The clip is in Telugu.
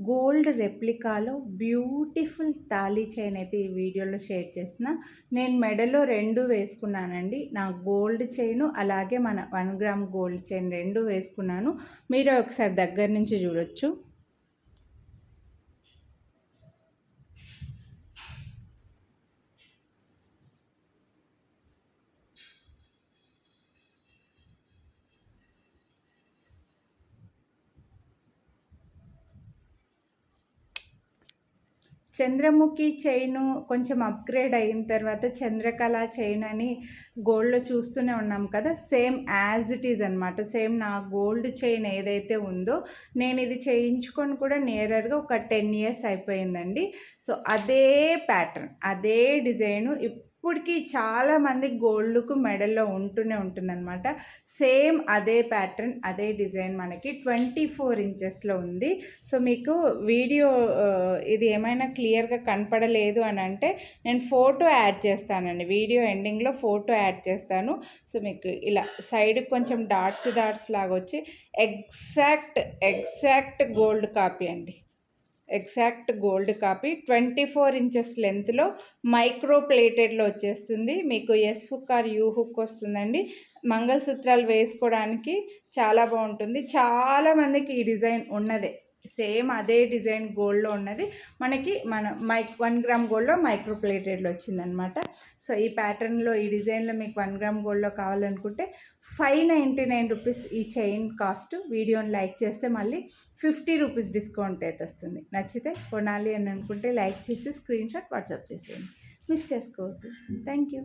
గోల్డ్ రెప్లికాలో బ్యూటిఫుల్ తాళీ చైన్ అయితే ఈ వీడియోలో షేర్ చేసిన. నేను మెడలో 2 వేసుకున్నానండి. నా గోల్డ్ చైను అలాగే మన 1 గ్రామ్ గోల్డ్ చైన్ 2 వేసుకున్నాను. మీరు ఒకసారి దగ్గర నుంచి చూడొచ్చు. చంద్రముఖి చైను కొంచెం అప్గ్రేడ్ అయిన తర్వాత చంద్రకళ చైన్ అని గోల్డ్లో చూస్తూనే ఉన్నాం కదా. సేమ్ యాజ్ ఇట్ ఈజ్ అనమాట. సేమ్ నా గోల్డ్ చైన్ ఏదైతే ఉందో నేను ఇది చేయించుకొని కూడా నియరర్గా ఒక 10 years అయిపోయిందండి. సో అదే ప్యాటర్న్, అదే డిజైను ఇప్పటికి చాలామంది గోల్డ్కు మెడల్లో ఉంటూనే ఉంటుందన్నమాట. సేమ్ అదే ప్యాటర్న్, అదే డిజైన్ మనకి 24 inchesలో ఉంది. సో మీకు వీడియో ఇది ఏమైనా క్లియర్గా కనపడలేదు అని అంటే నేను ఫోటో యాడ్ చేస్తానండి. వీడియో ఎండింగ్లో ఫోటో యాడ్ చేస్తాను. సో మీకు ఇలా సైడ్ కొంచెం డాట్స్ లాగా వచ్చి ఎగ్జాక్ట్ గోల్డ్ కాపీ అండి. ఎగ్జాక్ట్ గోల్డ్ కాపీ 24 inches లెంత్లో మైక్రో ప్లేటెడ్లో వచ్చేస్తుంది. మీకు S hook or U hook వస్తుందండి. మంగళసూత్రాలు వేసుకోవడానికి చాలా బాగుంటుంది. చాలామందికి ఈ డిజైన్ ఉన్నదే, సేమ్ అదే డిజైన్ గోల్డ్లో ఉన్నది మనకి 1 గ్రామ్ గోల్డ్లో మైక్రో ప్లేటెడ్లో వచ్చిందనమాట. సో ఈ ప్యాటర్న్లో ఈ డిజైన్లో మీకు 1 గ్రామ్ గోల్డ్లో కావాలనుకుంటే 599 రూపీస్ ఈ చైన్ కాస్ట్. వీడియోని లైక్ చేస్తే మళ్ళీ 50 రూపీస్ డిస్కౌంట్ అయితే వస్తుంది. నచ్చితే కొనాలి అని అనుకుంటే లైక్ చేసి స్క్రీన్ షాట్ వాట్సాప్ చేసేయండి. మిస్ చేసుకోవద్దు. Thank you.